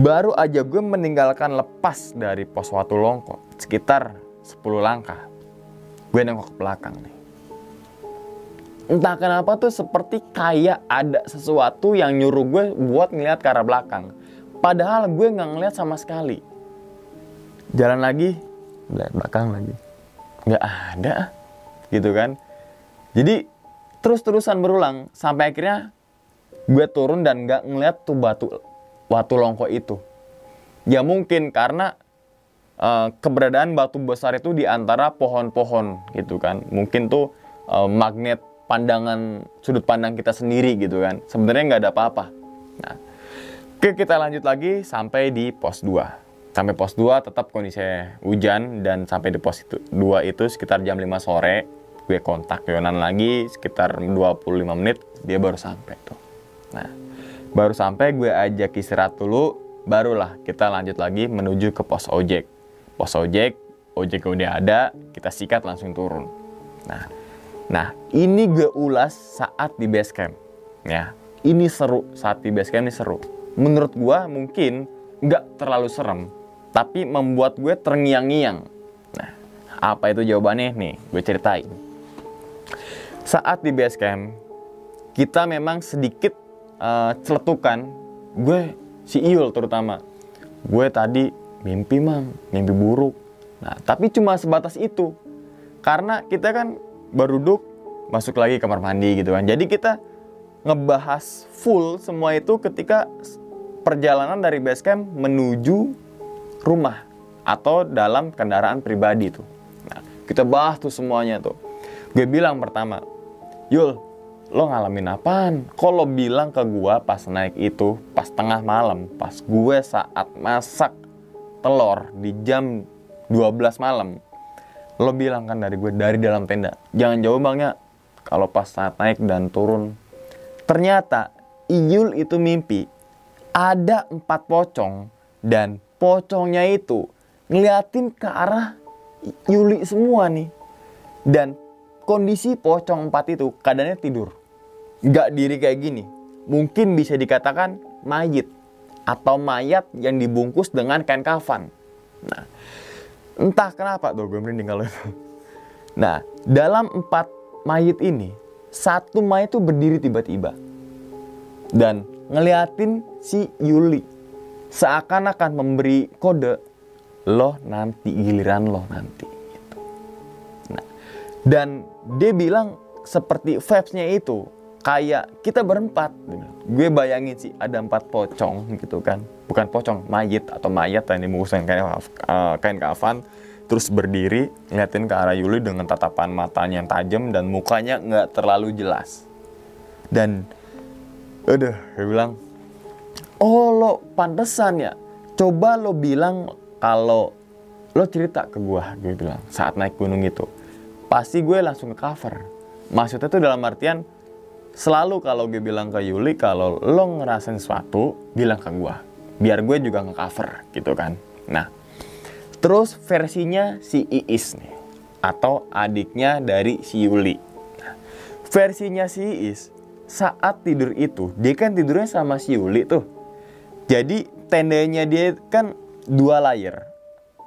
baru aja gue meninggalkan lepas dari pos Watu Longko sekitar 10 langkah, gue nengok ke belakang nih. Entah kenapa tuh seperti kayak ada sesuatu yang nyuruh gue buat ngeliat ke arah belakang. Padahal gue nggak ngeliat sama sekali. Jalan lagi, lihat belakang lagi, nggak ada, gitu kan. Jadi terus-terusan berulang sampai akhirnya gue turun dan nggak ngeliat tuh batu Watu Longko itu. Ya mungkin karena keberadaan batu besar itu di antara pohon-pohon gitu kan. Mungkin tuh magnet pandangan, sudut pandang kita sendiri gitu kan. Sebenarnya nggak ada apa-apa. Nah, oke, kita lanjut lagi sampai di pos 2. Sampai pos 2 tetap kondisi hujan, dan sampai di pos 2 itu sekitar jam 5 sore. Gue kontak Yonan lagi sekitar 25 menit, dia baru sampai tuh. Nah, baru sampai, gue ajak istirahat dulu, barulah kita lanjut lagi menuju ke pos ojek. Pos ojek udah ada, kita sikat langsung turun. Nah, ini gue ulas saat di base camp. Ya, ini seru, saat di base camp ini seru. Menurut gue mungkin nggak terlalu serem, tapi membuat gue terngiang-ngiang. Nah, apa itu jawabannya nih? Gue ceritain. Saat di base camp, kita memang sedikit celetukan. Gue, si Iyul terutama. Gue tadi mimpi buruk. Nah, tapi cuma sebatas itu. Karena kita kan baru duduk, masuk lagi kamar mandi gitu kan. Jadi kita ngebahas full semua itu ketika perjalanan dari base camp menuju rumah atau dalam kendaraan pribadi tuh. Nah, kita bahas tuh semuanya tuh. Gue bilang pertama, Yul, lo ngalamin apaan? Kok lo bilang ke gue pas naik itu, pas tengah malam, pas gue saat masak telur di jam 12 malam. Lo bilang kan dari gue, dari dalam tenda. Jangan jauh bang ya, kalau pas saat naik dan turun. Ternyata Iyul itu mimpi ada 4 pocong, dan pocongnya itu ngeliatin ke arah Yuli semua nih. Dan kondisi pocong 4 itu keadaannya tidur, nggak diri kayak gini. Mungkin bisa dikatakan mayit atau mayat yang dibungkus dengan kain kafan. Nah, entah kenapa tuh gue merinding kalau itu. Nah, dalam 4 mayit ini, 1 mayit tuh berdiri tiba-tiba dan ngeliatin si Yuli, seakan-akan memberi kode, lo nanti, giliran lo nanti gitu. Nah, dan dia bilang seperti vibes-nya itu kayak kita berempat. Gue bayangin sih ada 4 pocong gitu kan, bukan pocong, mayit atau mayat yang dibungkus kain kafan, terus berdiri ngeliatin ke arah Yuli dengan tatapan matanya yang tajam dan mukanya nggak terlalu jelas. Dan gue bilang, oh lo pantesan ya, coba lo bilang kalau lo cerita ke gue bilang saat naik gunung itu, pasti gue langsung ke cover. Maksudnya tuh dalam artian, selalu kalau gue bilang ke Yuli kalau lo ngerasain sesuatu, bilang ke gue, biar gue juga nge-cover gitu kan. Nah, terus versinya si Iis nih, atau adiknya dari si Yuli. Nah, versinya si Iis, saat tidur itu, dia kan tidurnya sama si Yuli tuh. Jadi tendanya dia kan 2 layer.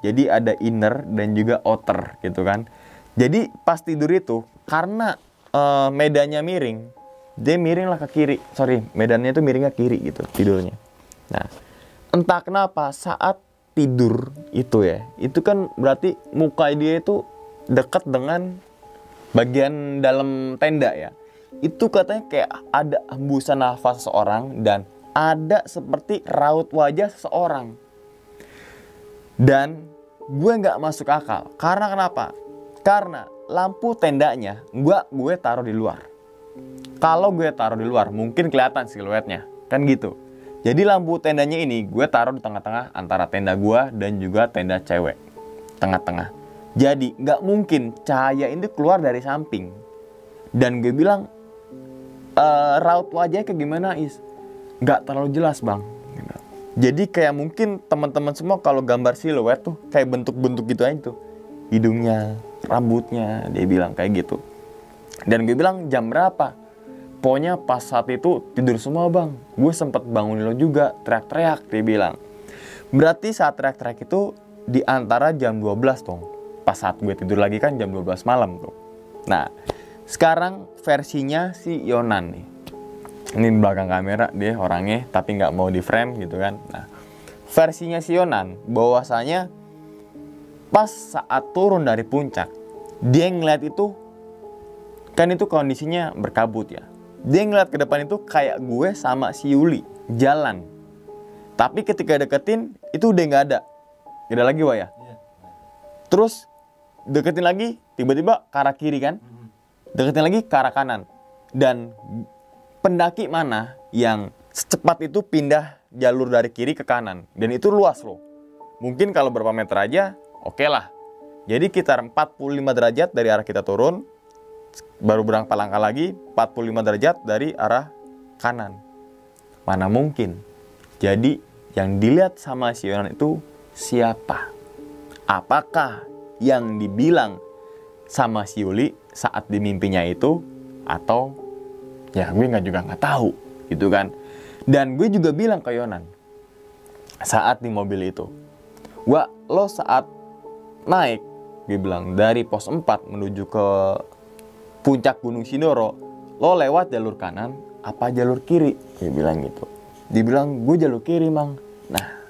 Jadi ada inner dan juga outer gitu kan. Jadi pas tidur itu, karena medannya miring, dia miring lah ke kiri. Medannya itu miring ke kiri gitu tidurnya. Nah, entah kenapa saat tidur itu ya, itu kan berarti muka dia itu dekat dengan bagian dalam tenda ya. Itu katanya kayak ada hembusan nafas seseorang dan ada seperti raut wajah seseorang. Dan gue nggak masuk akal. Karena kenapa? Karena lampu tendanya gue taruh di luar. Kalau gue taruh di luar mungkin kelihatan siluetnya, kan gitu. Jadi lampu tendanya ini gue taruh di tengah-tengah antara tenda gue dan juga tenda cewek, tengah-tengah. Jadi nggak mungkin cahaya ini keluar dari samping. Dan gue bilang, raut wajahnya kayak gimana Is? Nggak terlalu jelas bang. Jadi kayak mungkin teman-teman semua kalau gambar siluet tuh kayak bentuk-bentuk gitu aja tuh, hidungnya, rambutnya, dia bilang kayak gitu. Dan gue bilang jam berapa? Pokoknya pas saat itu tidur semua bang. Gue sempet bangunin lo juga, teriak-teriak, dia bilang. Berarti saat teriak-teriak itu di antara jam 12 dong. Pas saat gue tidur lagi kan jam 12 malam tuh. Nah, sekarang versinya si Yonan nih. Ini di belakang kamera dia orangnya, tapi nggak mau di frame gitu kan. Nah, versinya si Yonan bahwasanya pas saat turun dari puncak, dia ngeliat itu, kan itu kondisinya berkabut ya. Dia ngeliat ke depan itu kayak gue sama si Yuli jalan. Tapi ketika deketin itu udah nggak ada lagi Wak ya. Terus deketin lagi tiba-tiba ke arah kiri kan, deketin lagi ke arah kanan. Dan pendaki mana yang secepat itu pindah jalur dari kiri ke kanan, dan itu luas loh. Mungkin kalau berapa meter aja oke lah. Jadi sekitar 45 derajat dari arah kita turun, baru berapa langkah lagi 45 derajat dari arah kanan. Mana mungkin. Jadi yang dilihat sama si Yonan itu siapa? Apakah yang dibilang sama si Yuli saat di mimpinya itu, atau ya gue nggak tahu gitu kan. Dan gue juga bilang ke Yonan saat di mobil itu, Wah, lo saat naik, gue bilang dari pos 4 menuju ke puncak Gunung Sindoro, lo lewat jalur kanan apa jalur kiri? Gue bilang gitu. Dibilang gue jalur kiri Mang. Nah,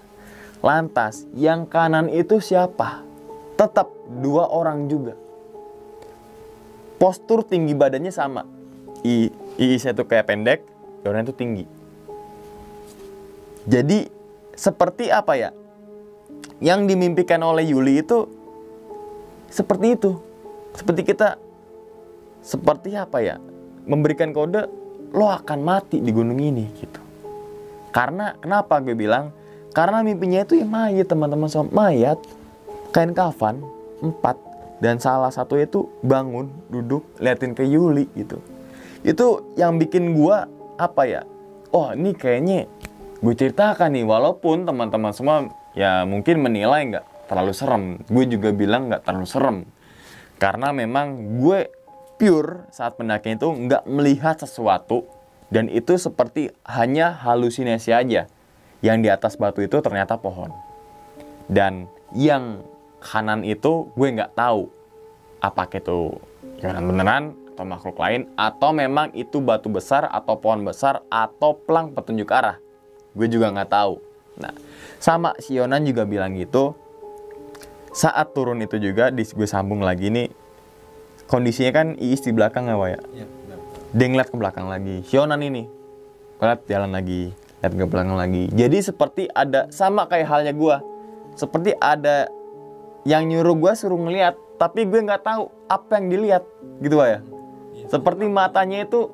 lantas yang kanan itu siapa? Tetap 2 orang juga. Postur tinggi badannya sama. Saya tuh kayak pendek, Yonan itu tinggi. Jadi seperti apa ya? Yang dimimpikan oleh Yuli itu seperti itu. Seperti kita, seperti apa ya? Memberikan kode, lo akan mati di gunung ini gitu. Karena kenapa gue bilang? Karena mimpinya itu ya mayat teman-teman, mayat, kain kafan 4, dan salah satu itu bangun, duduk, liatin ke Yuli gitu. Itu yang bikin gue apa ya? Oh ini kayaknya gue ceritakan nih, walaupun teman-teman semua ya mungkin menilai nggak terlalu serem. Gue juga bilang nggak terlalu serem. Karena memang gue pure saat pendakian itu nggak melihat sesuatu. Dan itu seperti hanya halusinasi aja. Yang di atas batu itu ternyata pohon. Dan yang kanan itu gue nggak tahu. Apakah itu Yonan beneran atau makhluk lain. Atau memang itu batu besar atau pohon besar atau pelang petunjuk arah. Gue juga nggak tahu. Nah, sama si Yonan juga bilang gitu. Saat turun itu juga, gue sambung lagi nih. Kondisinya kan Iis di belakang ya, Wak ya? Iya, benar. Dia ngeliat ke belakang lagi. Si Yonan ini ngeliat jalan lagi, lihat ke belakang lagi. Jadi seperti ada, sama kayak halnya gue. Seperti ada yang nyuruh gue suruh ngeliat, tapi gue nggak tahu apa yang dilihat, gitu Wak ya? Seperti matanya itu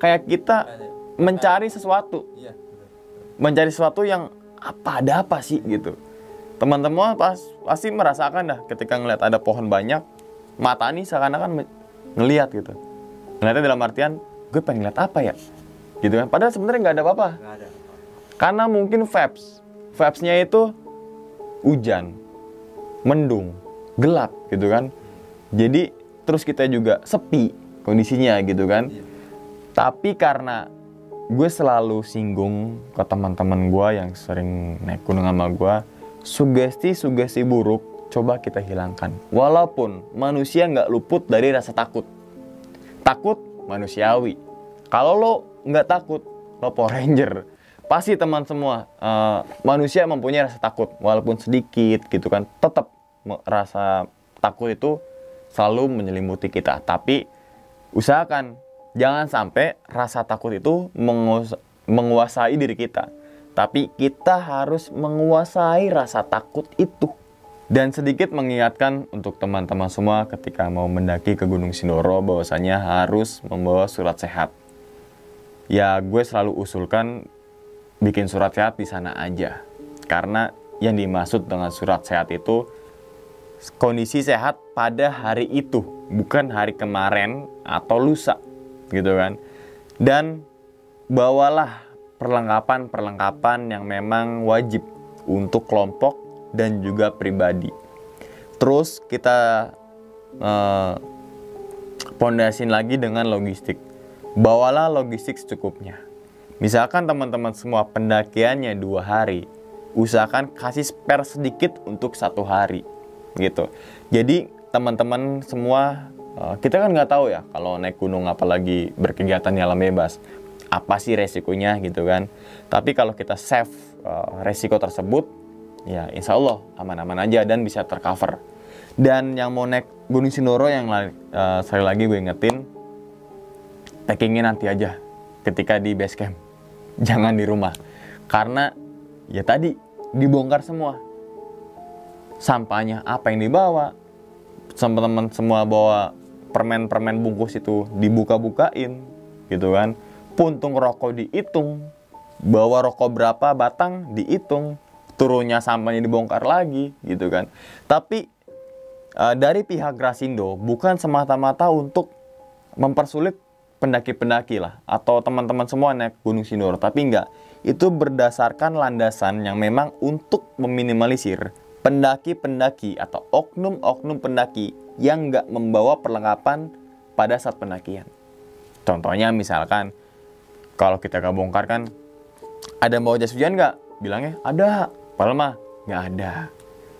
kayak kita mencari sesuatu. Mencari sesuatu yang ada apa sih gitu. Teman-teman pasti merasakan dah ketika ngeliat ada pohon banyak, mata nih seakan-akan ngeliat gitu. Ngeliatnya dalam artian gue pengen ngeliat apa ya gitu kan. Padahal sebenarnya nggak ada apa-apa. Karena mungkin vibes-nya itu hujan, mendung, gelap gitu kan. Jadi terus kita juga sepi kondisinya gitu kan. Tapi karena gue selalu singgung ke teman-teman gue yang sering naik gunung sama gue, sugesti-sugesti buruk coba kita hilangkan. Walaupun manusia nggak luput dari rasa takut. Takut manusiawi. Kalau lo nggak takut, lo Power Ranger. Pasti teman semua, manusia mempunyai rasa takut. Walaupun sedikit gitu kan, tetap rasa takut itu selalu menyelimuti kita. Tapi usahakan jangan sampai rasa takut itu menguasai diri kita. Tapi kita harus menguasai rasa takut itu. Dan sedikit mengingatkan untuk teman-teman semua ketika mau mendaki ke Gunung Sindoro, bahwasanya harus membawa surat sehat. Ya gue selalu usulkan bikin surat sehat di sana aja. Karena yang dimaksud dengan surat sehat itu kondisi sehat pada hari itu, bukan hari kemarin atau lusa. Gitu kan. Dan bawalah perlengkapan yang memang wajib untuk kelompok dan juga pribadi. Terus kita pondasin lagi dengan logistik. Bawalah logistik secukupnya. Misalkan teman-teman semua pendakiannya 2 hari, usahakan kasih spare sedikit untuk 1 hari gitu. Jadi teman-teman semua, kita kan nggak tahu ya kalau naik gunung apalagi berkegiatan di alam bebas apa sih resikonya gitu kan. Tapi kalau kita save resiko tersebut, ya insya Allah aman-aman aja dan bisa tercover. Dan yang mau naik Gunung Sindoro yang sekali lagi gue ingetin, packingnya nanti aja ketika di base camp, jangan di rumah. Karena Ya tadi, dibongkar semua. Sampahnya apa yang dibawa, teman-teman semua bawa permen-permen bungkus itu dibuka-bukain gitu kan. Puntung rokok dihitung, bawa rokok berapa batang dihitung, turunnya sampahnya dibongkar lagi gitu kan. Tapi dari pihak Grasindo bukan semata-mata untuk mempersulit pendaki-pendaki lah atau teman-teman semua naik Gunung Sindoro, tapi enggak, itu berdasarkan landasan yang memang untuk meminimalisir pendaki-pendaki atau oknum-oknum pendaki yang nggak membawa perlengkapan pada saat pendakian. Contohnya misalkan kalau kita gak bongkar kan, ada bawa jas hujan nggak? Bilangnya ada, padahal mah nggak ada.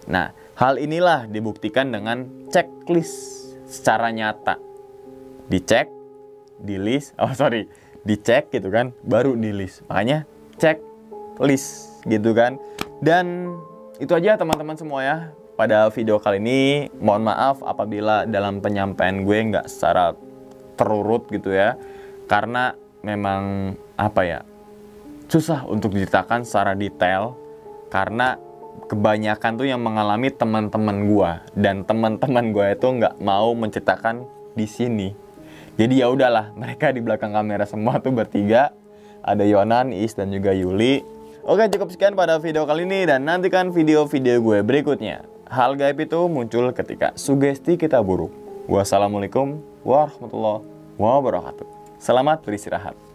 Nah, hal inilah dibuktikan dengan checklist secara nyata. Dicek, dicek gitu kan, baru di list. Makanya checklist gitu kan. Dan itu aja teman-teman semua ya pada video kali ini. Mohon maaf apabila dalam penyampaian gue nggak secara terurut gitu ya, karena memang susah untuk diceritakan secara detail, karena kebanyakan tuh yang mengalami teman-teman gue, dan teman-teman gue itu nggak mau menceritakan di sini. Jadi ya udahlah, mereka di belakang kamera semua tuh bertiga, ada Yonan, Is, dan juga Yuli. Oke, cukup sekian pada video kali ini, dan nantikan video-video gue berikutnya. Hal gaib itu muncul ketika sugesti kita buruk. Wassalamualaikum warahmatullahi wabarakatuh. Selamat beristirahat.